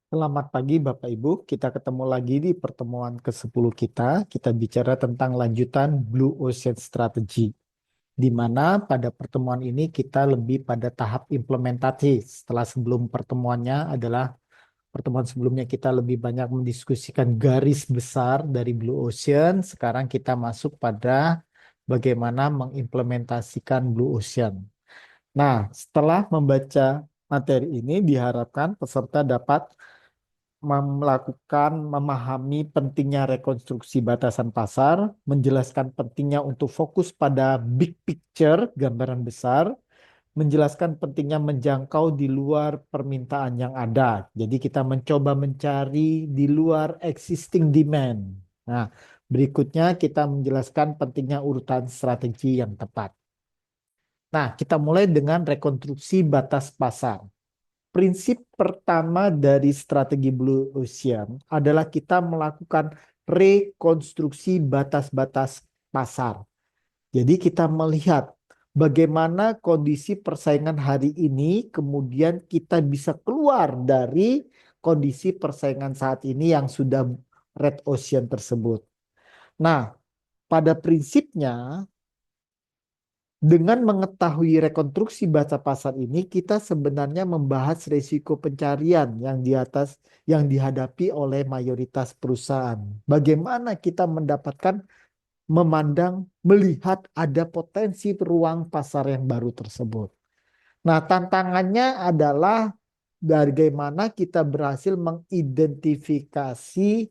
Selamat pagi Bapak Ibu, kita ketemu lagi di pertemuan ke-10 kita. Kita bicara tentang lanjutan Blue Ocean Strategy, di mana pada pertemuan ini kita lebih pada tahap implementasi. Setelah sebelum pertemuannya adalah pertemuan sebelumnya kita lebih banyak mendiskusikan garis besar dari Blue Ocean. Sekarang kita masuk pada bagaimana mengimplementasikan Blue Ocean. Nah, setelah membaca materi ini diharapkan peserta dapat melakukan memahami pentingnya rekonstruksi batasan pasar, menjelaskan pentingnya untuk fokus pada big picture, gambaran besar, menjelaskan pentingnya menjangkau di luar permintaan yang ada. Jadi kita mencoba mencari di luar existing demand. Nah, berikutnya kita menjelaskan pentingnya urutan strategi yang tepat. Nah, kita mulai dengan rekonstruksi batas pasar. Prinsip pertama dari strategi Blue Ocean adalah kita melakukan rekonstruksi batas-batas pasar. Jadi kita melihat bagaimana kondisi persaingan hari ini, kemudian kita bisa keluar dari kondisi persaingan saat ini yang sudah red ocean tersebut. Nah, pada prinsipnya dengan mengetahui rekonstruksi baca pasar ini, kita sebenarnya membahas risiko pencarian yang di atas yang dihadapi oleh mayoritas perusahaan. Bagaimana kita mendapatkan, memandang, melihat ada potensi ruang pasar yang baru tersebut. Nah, tantangannya adalah bagaimana kita berhasil mengidentifikasi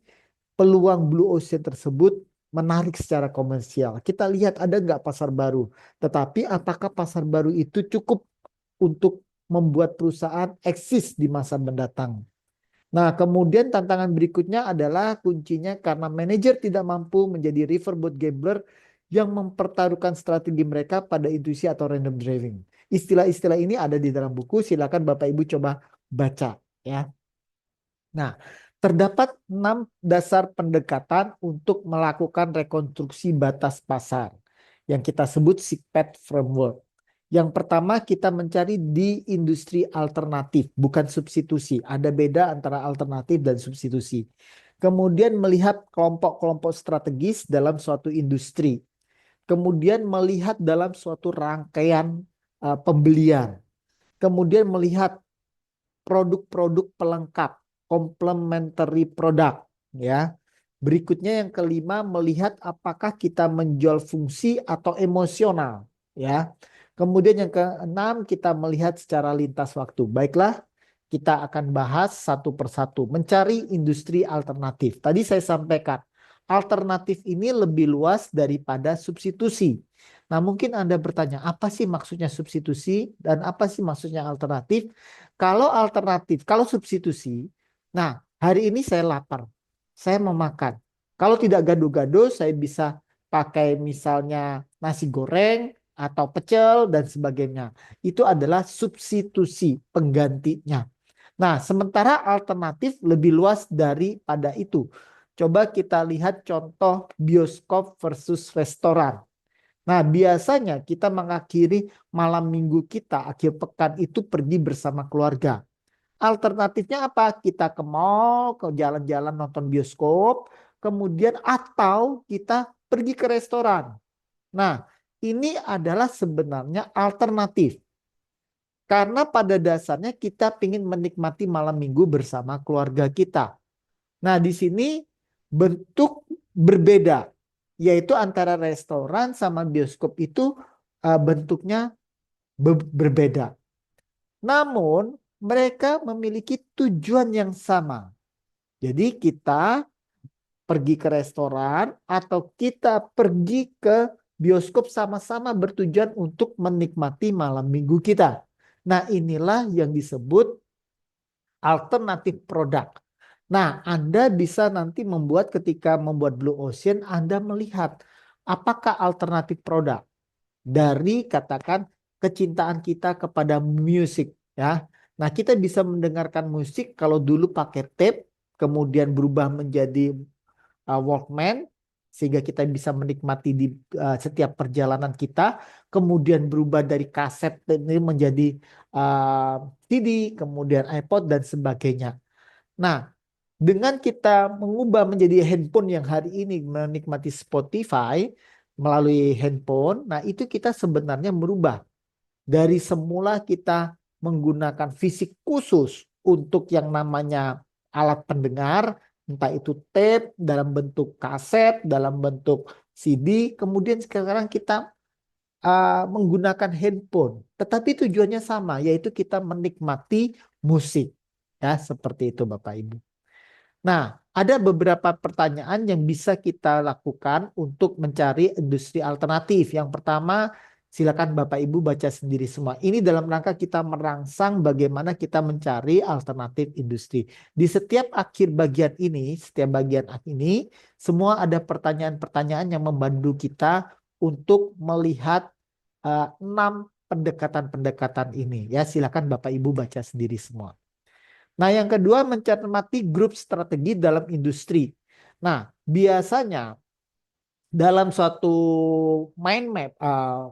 peluang blue ocean tersebut menarik secara komersial. Kita lihat ada nggak pasar baru. Tetapi apakah pasar baru itu cukup untuk membuat perusahaan eksis di masa mendatang? Nah, kemudian tantangan berikutnya adalah kuncinya karena manajer tidak mampu menjadi riverboat gambler yang mempertaruhkan strategi mereka pada intuisi atau random driving. Istilah-istilah ini ada di dalam buku, silakan Bapak Ibu coba baca ya. Nah, terdapat 6 dasar pendekatan untuk melakukan rekonstruksi batas pasar yang kita sebut SIGPAD framework. Yang pertama kita mencari di industri alternatif, bukan substitusi. Ada beda antara alternatif dan substitusi. Kemudian melihat kelompok-kelompok strategis dalam suatu industri. Kemudian melihat dalam suatu rangkaian pembelian. Kemudian melihat produk-produk pelengkap, complementary product ya. Berikutnya yang kelima melihat apakah kita menjual fungsi atau emosional ya. Kemudian yang keenam kita melihat secara lintas waktu. Baiklah, kita akan bahas satu persatu mencari industri alternatif. Tadi saya sampaikan alternatif ini lebih luas daripada substitusi. Nah, mungkin Anda bertanya, apa sih maksudnya substitusi dan apa sih maksudnya alternatif? Kalau alternatif, kalau substitusi, nah hari ini saya lapar, saya mau makan. Kalau tidak gaduh-gaduh, saya bisa pakai misalnya nasi goreng atau pecel dan sebagainya. Itu adalah substitusi penggantinya. Nah, sementara alternatif lebih luas daripada itu. Coba kita lihat contoh bioskop versus restoran. Nah, biasanya kita mengakhiri malam minggu kita, akhir pekan itu pergi bersama keluarga. Alternatifnya apa? Kita ke mall, ke jalan-jalan nonton bioskop, kemudian atau kita pergi ke restoran. Nah, ini adalah sebenarnya alternatif. Karena pada dasarnya kita ingin menikmati malam minggu bersama keluarga kita. Nah, di sini bentuk berbeda, yaitu antara restoran sama bioskop itu bentuknya berbeda. Namun, mereka memiliki tujuan yang sama. Jadi kita pergi ke restoran atau kita pergi ke bioskop sama-sama bertujuan untuk menikmati malam minggu kita. Nah, inilah yang disebut alternatif produk. Nah, Anda bisa nanti membuat ketika membuat Blue Ocean, Anda melihat apakah alternatif produk dari katakan kecintaan kita kepada musik ya. Nah, kita bisa mendengarkan musik kalau dulu pakai tape, kemudian berubah menjadi Walkman sehingga kita bisa menikmati di setiap perjalanan kita, kemudian berubah dari kaset ini menjadi CD, kemudian iPod dan sebagainya. Nah, dengan kita mengubah menjadi handphone yang hari ini menikmati Spotify melalui handphone, nah itu kita sebenarnya merubah. Dari semula kita menggunakan fisik khusus untuk yang namanya alat pendengar, entah itu tape dalam bentuk kaset, dalam bentuk CD, kemudian sekarang kita menggunakan handphone. Tetapi tujuannya sama, yaitu kita menikmati musik. Ya, seperti itu Bapak Ibu. Nah, ada beberapa pertanyaan yang bisa kita lakukan untuk mencari industri alternatif. Yang pertama, silakan Bapak Ibu baca sendiri semua. Ini dalam rangka kita merangsang bagaimana kita mencari alternatif industri. Di setiap akhir bagian ini, semua ada pertanyaan-pertanyaan yang membantu kita untuk melihat 6 pendekatan-pendekatan ini. Ya, silakan Bapak Ibu baca sendiri semua. Nah, yang kedua mencermati grup strategi dalam industri. Nah, biasanya dalam suatu mind map,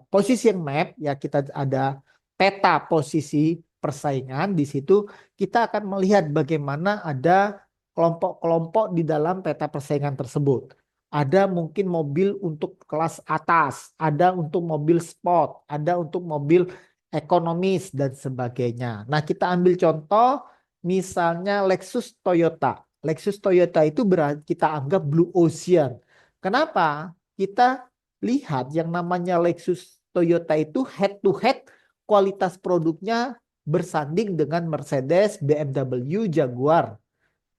position map, ya kita ada peta posisi persaingan. Di situ kita akan melihat bagaimana ada kelompok-kelompok di dalam peta persaingan tersebut. Ada mungkin mobil untuk kelas atas, ada untuk mobil sport, ada untuk mobil ekonomis dan sebagainya. Nah, kita ambil contoh misalnya Lexus Toyota. Lexus Toyota itu kita anggap blue ocean. Kenapa? Kita lihat yang namanya Lexus Toyota itu head to head kualitas produknya bersanding dengan Mercedes, BMW, Jaguar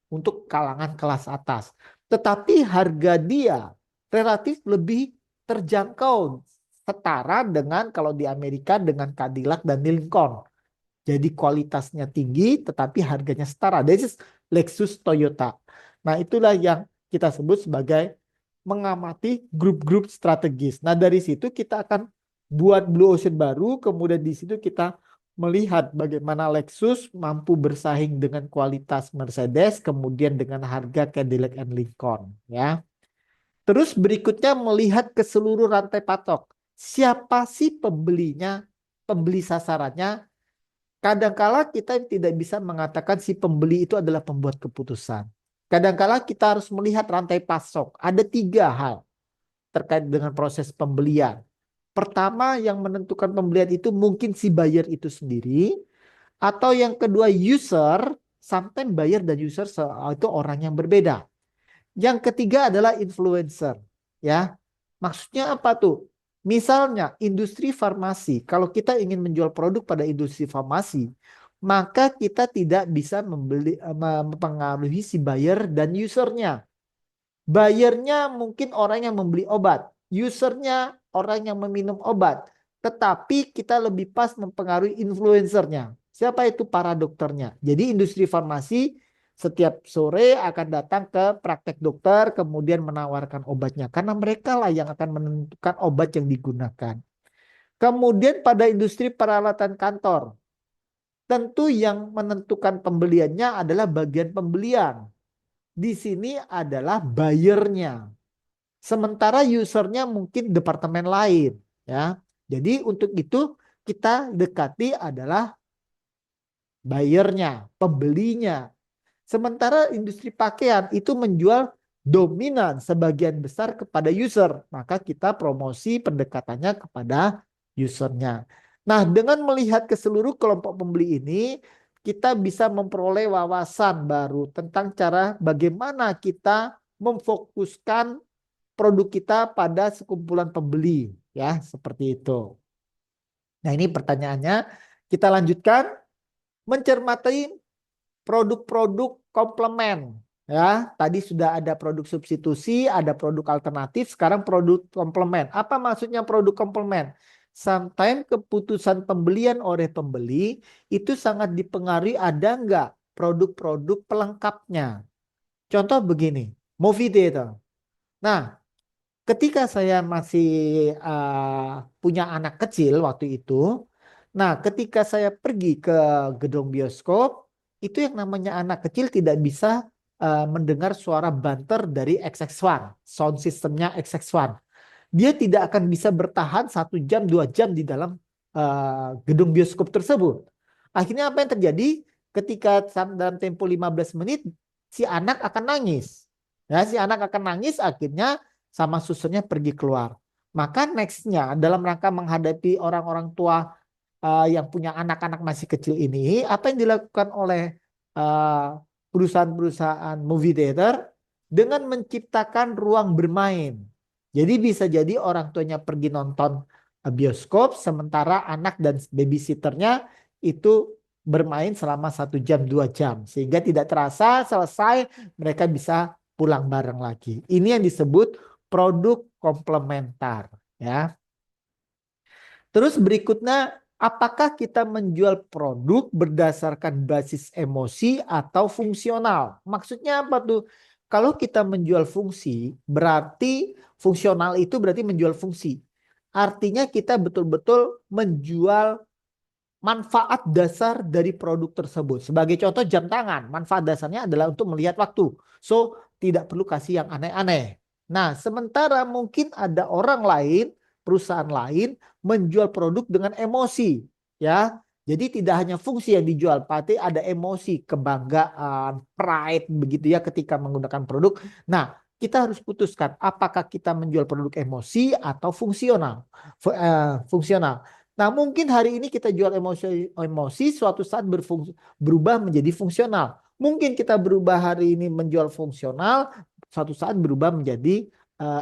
untuk kalangan kelas atas. Tetapi harga dia relatif lebih terjangkau setara dengan kalau di Amerika dengan Cadillac dan Lincoln. Jadi kualitasnya tinggi tetapi harganya setara. This is Lexus Toyota. Nah, itulah yang kita sebut sebagai mengamati grup-grup strategis. Nah, dari situ kita akan buat blue ocean baru, kemudian di situ kita melihat bagaimana Lexus mampu bersaing dengan kualitas Mercedes, kemudian dengan harga Cadillac and Lincoln, ya. Terus berikutnya melihat ke seluruh rantai patok. Siapa sih pembelinya, pembeli sasarannya? Kadangkala kita tidak bisa mengatakan si pembeli itu adalah pembuat keputusan. Kadangkala kita harus melihat rantai pasok. Ada 3 hal terkait dengan proses pembelian. Pertama, yang menentukan pembelian itu mungkin si buyer itu sendiri. Atau yang kedua, user. Sometimes buyer dan user itu orang yang berbeda. Yang ketiga adalah influencer. Ya, maksudnya apa tuh? Misalnya industri farmasi, kalau kita ingin menjual produk pada industri farmasi, maka kita tidak bisa mempengaruhi si buyer dan usernya. Buyernya mungkin orang yang membeli obat, usernya orang yang meminum obat, tetapi kita lebih pas mempengaruhi influencernya. Siapa itu? Para dokternya. Jadi industri farmasi setiap sore akan datang ke praktek dokter, kemudian menawarkan obatnya. Karena mereka lah yang akan menentukan obat yang digunakan. Kemudian pada industri peralatan kantor, tentu yang menentukan pembeliannya adalah bagian pembelian. Di sini adalah buyernya. Sementara usernya mungkin departemen lain, ya. Jadi untuk itu kita dekati adalah buyernya, pembelinya. Sementara industri pakaian itu menjual dominan sebagian besar kepada user, maka kita promosi pendekatannya kepada usernya. Nah, dengan melihat ke seluruh kelompok pembeli ini, kita bisa memperoleh wawasan baru tentang cara bagaimana kita memfokuskan produk kita pada sekumpulan pembeli, ya, seperti itu. Nah, ini pertanyaannya. Kita lanjutkan mencermati produk-produk komplement. Ya, tadi sudah ada produk substitusi, ada produk alternatif, sekarang produk komplement. Apa maksudnya produk komplement? Sometimes keputusan pembelian oleh pembeli itu sangat dipengaruhi ada enggak produk-produk pelengkapnya. Contoh begini, movie theater. Nah, ketika saya masih punya anak kecil waktu itu, nah ketika saya pergi ke gedung bioskop, itu yang namanya anak kecil tidak bisa mendengar suara banter dari XX1, sound systemnya XX1. Dia tidak akan bisa bertahan 1 jam, 2 jam di dalam gedung bioskop tersebut. Akhirnya apa yang terjadi? ketika dalam tempo 15 menit si anak akan nangis. Ya, si anak akan nangis akhirnya sama susternya pergi keluar. Maka nextnya dalam rangka menghadapi orang-orang tua yang punya anak-anak masih kecil ini, apa yang dilakukan oleh perusahaan-perusahaan movie theater dengan menciptakan ruang bermain. Jadi bisa jadi orang tuanya pergi nonton bioskop, sementara anak dan babysitternya itu bermain selama 1 jam 2 jam, sehingga tidak terasa selesai mereka bisa pulang bareng lagi. Ini yang disebut produk komplementer, ya. Terus berikutnya, apakah kita menjual produk berdasarkan basis emosi atau fungsional? Maksudnya apa tuh? Kalau kita menjual fungsi, berarti fungsional itu berarti menjual fungsi. Artinya kita betul-betul menjual manfaat dasar dari produk tersebut. Sebagai contoh jam tangan, manfaat dasarnya adalah untuk melihat waktu. So, tidak perlu kasih yang aneh-aneh. Nah, sementara mungkin ada orang lain, perusahaan lain menjual produk dengan emosi, ya. Jadi tidak hanya fungsi yang dijual, tapi ada emosi, kebanggaan, pride begitu ya ketika menggunakan produk. Nah, kita harus putuskan apakah kita menjual produk emosi atau fungsional. Fungsional. Nah, mungkin hari ini kita jual emosi, suatu saat berubah menjadi fungsional. Mungkin kita berubah hari ini menjual fungsional, suatu saat berubah menjadi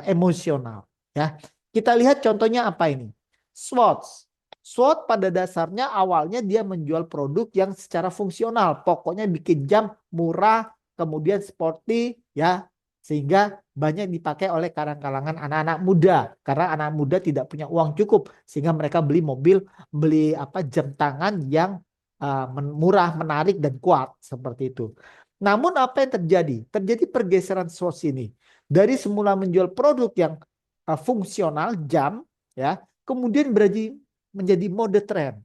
emosional. Ya, kita lihat contohnya apa ini? Swatch. Swatch pada dasarnya awalnya dia menjual produk yang secara fungsional. Pokoknya bikin jam murah, kemudian sporty, ya, sehingga banyak dipakai oleh kalangan anak-anak muda karena anak muda tidak punya uang cukup sehingga mereka beli mobil, beli jam tangan yang murah, menarik dan kuat seperti itu. Namun apa yang terjadi? Terjadi pergeseran Swatch ini dari semula menjual produk yang fungsional jam, ya, kemudian menjadi mode tren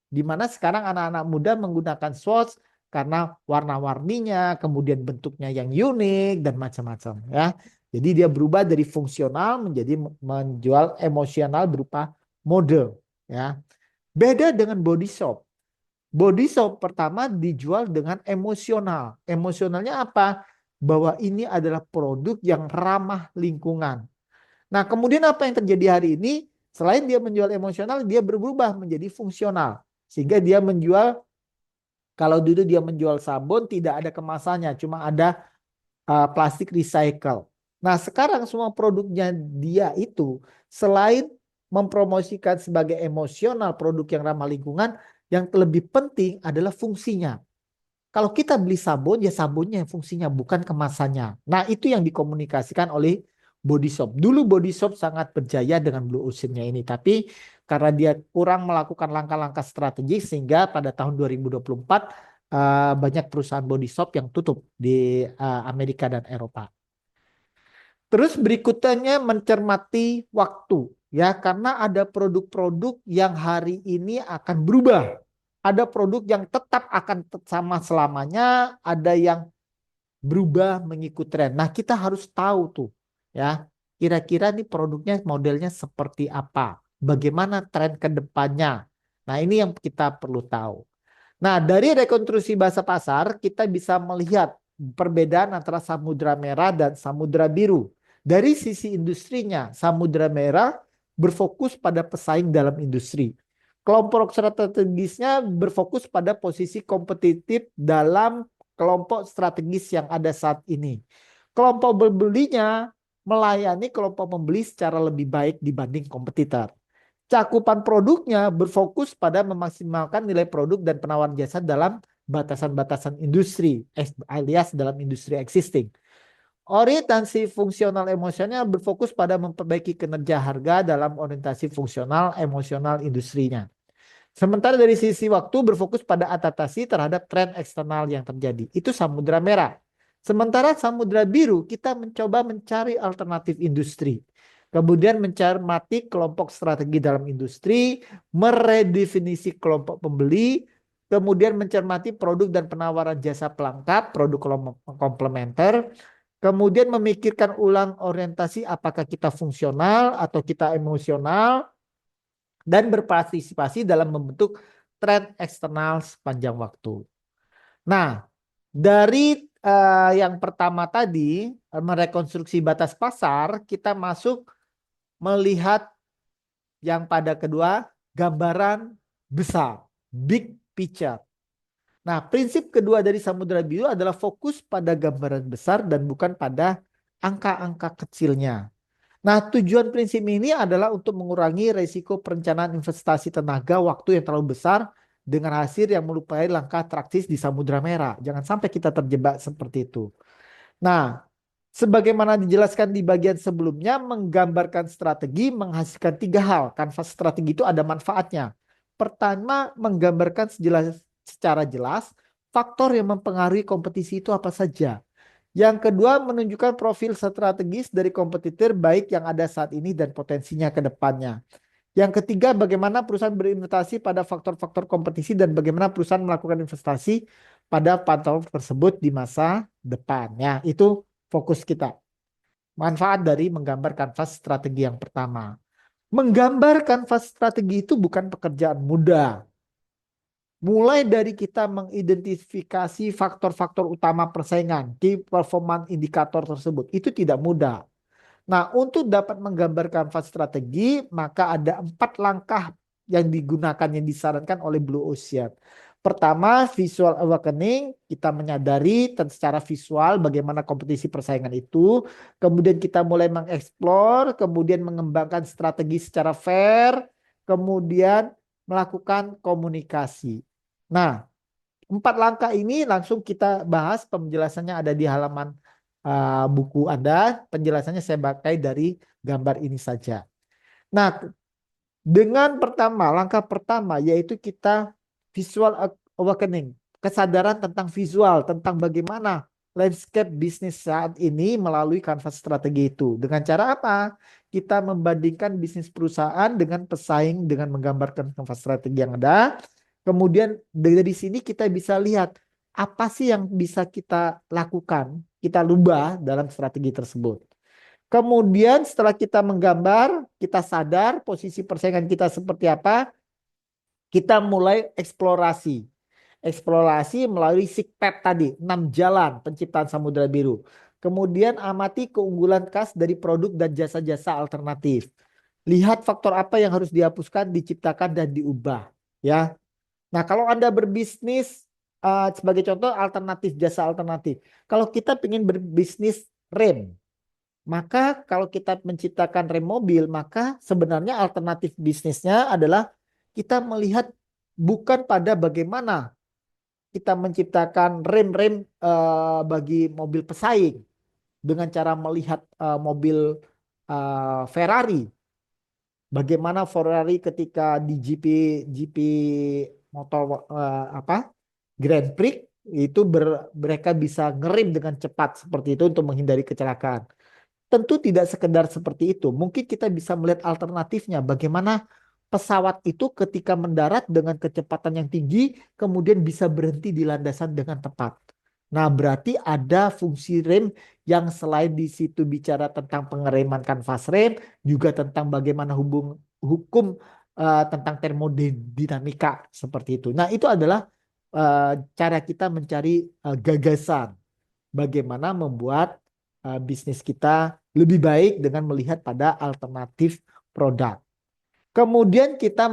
di mana sekarang anak-anak muda menggunakan Swatch karena warna-warninya, kemudian bentuknya yang unik dan macam-macam, ya. Jadi dia berubah dari fungsional menjadi menjual emosional berupa mode, ya. Beda dengan body shop. Body shop pertama dijual dengan emosional. Emosionalnya apa? Bahwa ini adalah produk yang ramah lingkungan. Nah, kemudian apa yang terjadi hari ini? Selain dia menjual emosional, dia berubah menjadi fungsional. Sehingga dia menjual, kalau dulu dia menjual sabun tidak ada kemasannya, cuma ada plastik recycle. Nah, sekarang semua produknya dia itu selain mempromosikan sebagai emosional produk yang ramah lingkungan, yang lebih penting adalah fungsinya. Kalau kita beli sabun, ya sabunnya yang fungsinya, bukan kemasannya. Nah, itu yang dikomunikasikan oleh Body Shop. Dulu Body Shop sangat berjaya dengan Blue Ocean-nya ini, tapi karena dia kurang melakukan langkah-langkah strategis sehingga pada tahun 2024 banyak perusahaan body shop yang tutup di Amerika dan Eropa. Terus berikutnya mencermati waktu, ya, karena ada produk-produk yang hari ini akan berubah. Ada produk yang tetap akan sama selamanya, ada yang berubah mengikut tren. Nah, kita harus tahu tuh, ya, kira-kira nih produknya modelnya seperti apa, bagaimana tren ke depannya. Nah, ini yang kita perlu tahu. Nah, dari rekonstruksi bahasa pasar, kita bisa melihat perbedaan antara Samudra Merah dan Samudra Biru. Dari sisi industrinya, Samudra Merah berfokus pada pesaing dalam industri. Kelompok strategisnya berfokus pada posisi kompetitif dalam kelompok strategis yang ada saat ini. Kelompok pembelinya melayani kelompok pembeli secara lebih baik dibanding kompetitor. Cakupan produknya berfokus pada memaksimalkan nilai produk dan penawaran jasa dalam batasan-batasan industri alias dalam industri existing. Orientasi fungsional emosional berfokus pada memperbaiki kinerja harga dalam orientasi fungsional emosional industrinya. Sementara dari sisi waktu berfokus pada adaptasi terhadap tren eksternal yang terjadi. Itu Samudra Merah. Sementara Samudra Biru kita mencoba mencari alternatif industri. Kemudian mencermati kelompok strategi dalam industri, meredefinisi kelompok pembeli, kemudian mencermati produk dan penawaran jasa pelengkap, produk komplementer, kemudian memikirkan ulang orientasi apakah kita fungsional atau kita emosional, dan berpartisipasi dalam membentuk tren eksternal sepanjang waktu. Nah, dari yang pertama tadi, merekonstruksi batas pasar, kita masuk melihat yang pada kedua, gambaran besar, big picture. Nah, prinsip kedua dari Samudra Biru adalah fokus pada gambaran besar dan bukan pada angka-angka kecilnya. Nah, tujuan prinsip ini adalah untuk mengurangi risiko perencanaan investasi tenaga waktu yang terlalu besar dengan hasil yang melupai langkah traktis di Samudra Merah. Jangan sampai kita terjebak seperti itu. Nah, sebagaimana dijelaskan di bagian sebelumnya, menggambarkan strategi menghasilkan tiga hal. Kanvas strategi itu ada manfaatnya. Pertama, menggambarkan secara jelas faktor yang mempengaruhi kompetisi itu apa saja. Yang kedua, menunjukkan profil strategis dari kompetitor baik yang ada saat ini dan potensinya ke depannya. Yang ketiga, bagaimana perusahaan berinvestasi pada faktor-faktor kompetisi dan bagaimana perusahaan melakukan investasi pada pantauan tersebut di masa depannya. Itu fokus kita. Manfaat dari menggambar kanvas strategi yang pertama. Menggambar kanvas strategi itu bukan pekerjaan mudah. Mulai dari kita mengidentifikasi faktor-faktor utama persaingan, key performance indikator tersebut, itu tidak mudah. Nah, untuk dapat menggambarkan kanvas strategi, maka ada 4 langkah yang digunakan, yang disarankan oleh Blue Ocean. Pertama, visual awakening, kita menyadari secara visual bagaimana kompetisi persaingan itu. Kemudian kita mulai mengeksplor, kemudian mengembangkan strategi secara fair, kemudian melakukan komunikasi. Nah, 4 langkah ini langsung kita bahas, penjelasannya ada di halaman buku Anda. Penjelasannya saya pakai dari gambar ini saja. Nah, dengan langkah pertama yaitu kita visual awakening, kesadaran tentang visual, tentang bagaimana landscape bisnis saat ini melalui kanvas strategi itu. Dengan cara apa? Kita membandingkan bisnis perusahaan dengan pesaing dengan menggambarkan kanvas strategi yang ada. Kemudian dari sini kita bisa lihat apa sih yang bisa kita lakukan, kita rubah dalam strategi tersebut. Kemudian setelah kita menggambar, kita sadar posisi persaingan kita seperti apa, kita mulai eksplorasi. Eksplorasi melalui SIGPAD tadi, 6 jalan penciptaan Samudra Biru. Kemudian amati keunggulan khas dari produk dan jasa-jasa alternatif. Lihat faktor apa yang harus dihapuskan, diciptakan, dan diubah. Ya. Nah, kalau Anda berbisnis, sebagai contoh alternatif, jasa alternatif. Kalau kita ingin berbisnis rem, maka kalau kita menciptakan rem mobil, maka sebenarnya alternatif bisnisnya adalah kita melihat bukan pada bagaimana kita menciptakan rem-rem bagi mobil pesaing dengan cara melihat mobil Ferrari. Bagaimana Ferrari ketika di GP motor Grand Prix itu mereka bisa ngerem dengan cepat seperti itu untuk menghindari kecelakaan. Tentu tidak sekedar seperti itu. Mungkin kita bisa melihat alternatifnya. Bagaimana pesawat itu ketika mendarat dengan kecepatan yang tinggi, kemudian bisa berhenti di landasan dengan tepat. Nah, berarti ada fungsi rem yang selain di situ bicara tentang pengereman kanvas rem, juga tentang bagaimana hukum tentang termodinamika seperti itu. Nah, itu adalah cara kita mencari gagasan bagaimana membuat bisnis kita lebih baik dengan melihat pada alternatif produk. Kemudian kita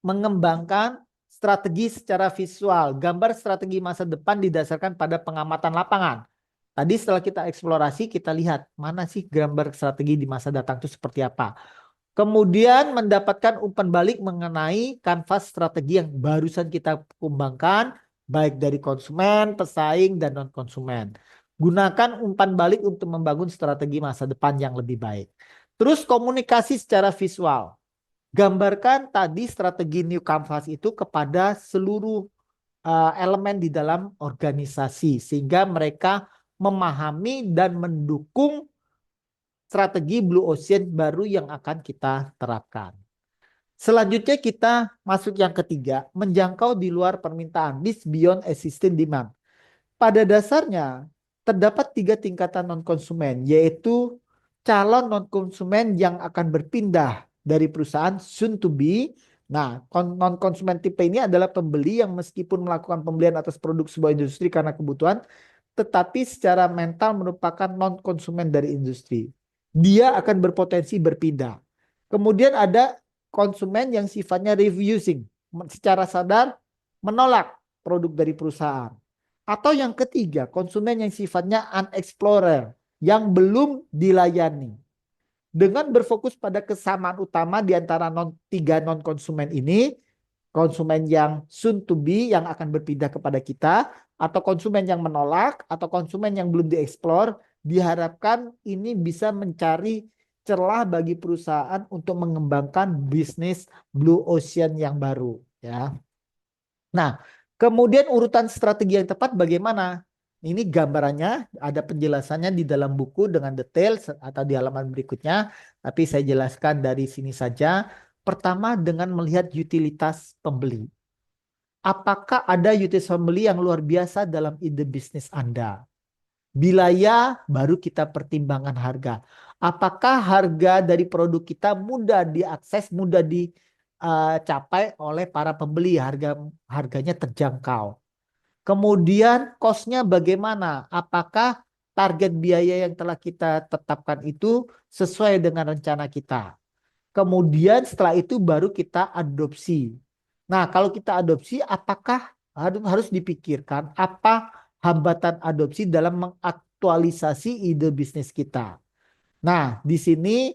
mengembangkan strategi secara visual. Gambar strategi masa depan didasarkan pada pengamatan lapangan. Tadi setelah kita eksplorasi, kita lihat mana sih gambar strategi di masa datang itu seperti apa. Kemudian mendapatkan umpan balik mengenai kanvas strategi yang barusan kita kembangkan, baik dari konsumen, pesaing, dan non-konsumen. Gunakan umpan balik untuk membangun strategi masa depan yang lebih baik. Terus komunikasi secara visual. Gambarkan tadi strategi New Canvas itu kepada seluruh elemen di dalam organisasi, sehingga mereka memahami dan mendukung strategi Blue Ocean baru yang akan kita terapkan. Selanjutnya kita masuk yang ketiga, menjangkau di luar permintaan, this beyond existing demand. Pada dasarnya terdapat 3 tingkatan non-konsumen, yaitu calon non-konsumen yang akan berpindah dari perusahaan soon to be, Nah, non-konsumen tipe ini adalah pembeli yang meskipun melakukan pembelian atas produk sebuah industri karena kebutuhan, tetapi secara mental merupakan non-konsumen dari industri. Dia akan berpotensi berpindah. Kemudian ada konsumen yang sifatnya refusing, secara sadar menolak produk dari perusahaan. Atau yang ketiga, konsumen yang sifatnya unexplorer, yang belum dilayani. Dengan berfokus pada kesamaan utama di antara tiga non-konsumen ini, konsumen yang soon to be yang akan berpindah kepada kita, atau konsumen yang menolak, atau konsumen yang belum dieksplor, diharapkan ini bisa mencari celah bagi perusahaan untuk mengembangkan bisnis blue ocean yang baru. Ya. Nah, kemudian urutan strategi yang tepat bagaimana? Ini gambarannya, ada penjelasannya di dalam buku dengan detail atau di halaman berikutnya. Tapi saya jelaskan dari sini saja. Pertama dengan melihat utilitas pembeli. Apakah ada utilitas pembeli yang luar biasa dalam ide bisnis Anda? Bila ya, baru kita pertimbangkan harga. Apakah harga dari produk kita mudah diakses, mudah dicapai oleh para pembeli, harganya terjangkau. Kemudian cost-nya bagaimana? Apakah target biaya yang telah kita tetapkan itu sesuai dengan rencana kita? Kemudian setelah itu baru kita adopsi. Nah, kalau kita adopsi, apakah harus dipikirkan apa hambatan adopsi dalam mengaktualisasi ide bisnis kita? Nah, di sini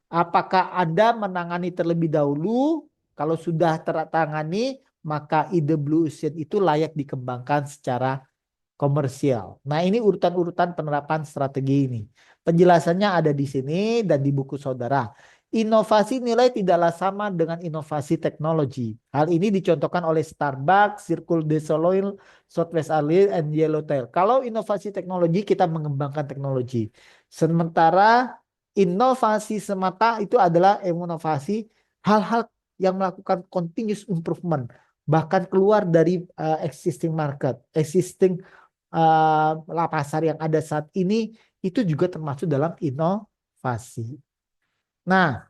apakah Anda menangani terlebih dahulu? Kalau sudah tertangani, maka ide Blue Ocean itu layak dikembangkan secara komersial. Nah, ini urutan-urutan penerapan strategi ini. Penjelasannya ada di sini dan di buku saudara. Inovasi nilai tidaklah sama dengan inovasi teknologi. Hal ini dicontohkan oleh Starbucks, Circle du Soleil, Southwest Airlines, dan Yellowtail. Kalau inovasi teknologi, kita mengembangkan teknologi. Sementara inovasi semata itu adalah inovasi hal-hal yang melakukan continuous improvement. Bahkan keluar dari existing market, existing pasar yang ada saat ini itu juga termasuk dalam inovasi. Nah,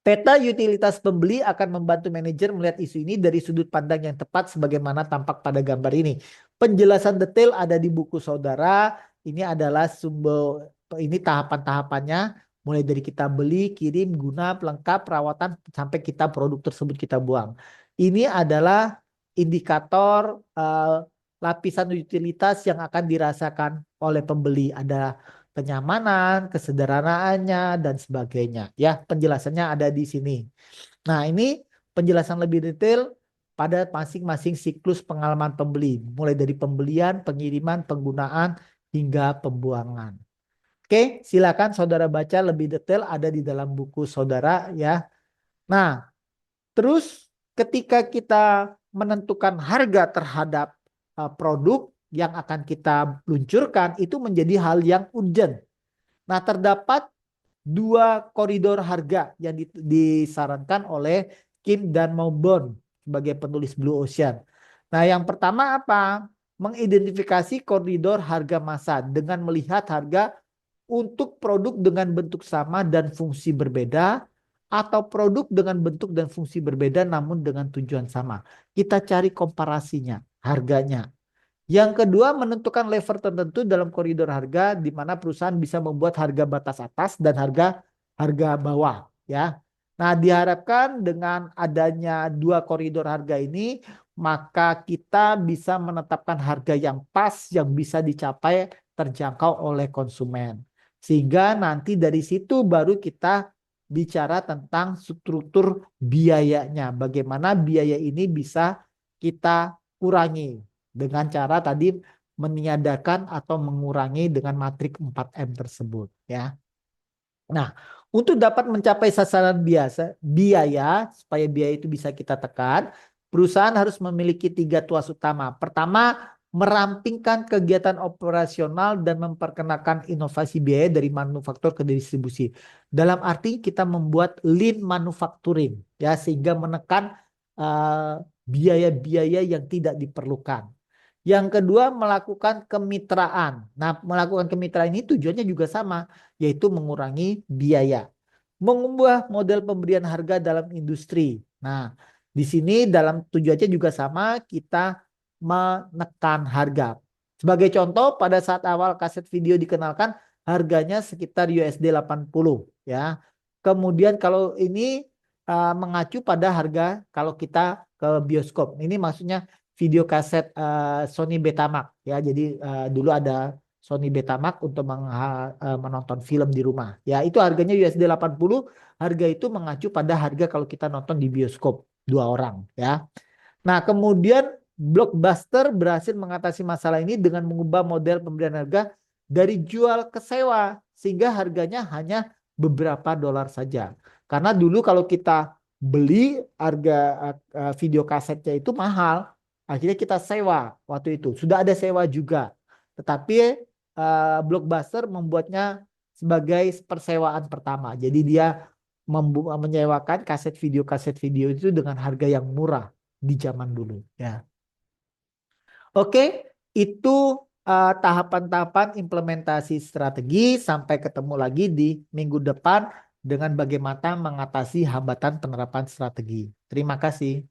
peta utilitas pembeli akan membantu manajer melihat isu ini dari sudut pandang yang tepat sebagaimana tampak pada gambar ini. Penjelasan detail ada di buku saudara. Ini adalah sumber, ini tahapan-tahapannya mulai dari kita beli, kirim, guna, pelengkap, perawatan sampai kita produk tersebut kita buang. Ini adalah indikator lapisan utilitas yang akan dirasakan oleh pembeli. Ada kenyamanan, kesederhanaannya, dan sebagainya. Ya, penjelasannya ada di sini. Nah, ini penjelasan lebih detail pada masing-masing siklus pengalaman pembeli. Mulai dari pembelian, pengiriman, penggunaan, hingga pembuangan. Oke, silakan saudara baca lebih detail ada di dalam buku saudara ya. Nah, terus ketika kita menentukan harga terhadap produk yang akan kita luncurkan itu menjadi hal yang urgent. Nah, terdapat dua koridor harga yang disarankan oleh Kim dan Maubon sebagai penulis Blue Ocean. Nah, yang pertama apa? Mengidentifikasi koridor harga massa dengan melihat harga untuk produk dengan bentuk sama dan fungsi berbeda atau produk dengan bentuk dan fungsi berbeda namun dengan tujuan sama. Kita cari komparasinya, harganya. Yang kedua, menentukan level tertentu dalam koridor harga di mana perusahaan bisa membuat harga batas atas dan harga bawah ya. Nah, diharapkan dengan adanya dua koridor harga ini maka kita bisa menetapkan harga yang pas yang bisa dicapai terjangkau oleh konsumen. Sehingga nanti dari situ baru kita bicara tentang struktur biayanya. Bagaimana biaya ini bisa kita kurangi dengan cara tadi meniadakan atau mengurangi dengan matrik 4M tersebut ya. Nah, untuk dapat mencapai sasaran biaya supaya biaya itu bisa kita tekan, perusahaan harus memiliki tiga tuas utama. Pertama, merampingkan kegiatan operasional dan memperkenalkan inovasi biaya dari manufaktur ke distribusi. Dalam arti kita membuat lean manufacturing ya sehingga menekan biaya-biaya yang tidak diperlukan. Yang kedua, melakukan kemitraan. Nah, melakukan kemitraan ini tujuannya juga sama, yaitu mengurangi biaya. Mengubah model pemberian harga dalam industri. Nah, di sini dalam tujuannya juga sama, kita menekan harga. Sebagai contoh, pada saat awal kaset video dikenalkan, harganya sekitar USD 80 ya. Kemudian kalau ini mengacu pada harga kalau kita ke bioskop. Ini maksudnya video kaset Sony Betamax ya. Jadi dulu ada Sony Betamax untuk menonton film di rumah. Ya, itu harganya USD 80. Harga itu mengacu pada harga kalau kita nonton di bioskop 2 orang ya. Nah, kemudian Blockbuster berhasil mengatasi masalah ini dengan mengubah model pemberian harga dari jual ke sewa sehingga harganya hanya beberapa dolar saja. Karena dulu kalau kita beli harga video kasetnya itu mahal, akhirnya kita sewa waktu itu. Sudah ada sewa juga. Tetapi Blockbuster membuatnya sebagai persewaan pertama. Jadi dia menyewakan kaset video itu dengan harga yang murah di zaman dulu ya. Oke, itu tahapan-tahapan implementasi strategi. Sampai ketemu lagi di minggu depan dengan bagaimana mengatasi hambatan penerapan strategi. Terima kasih.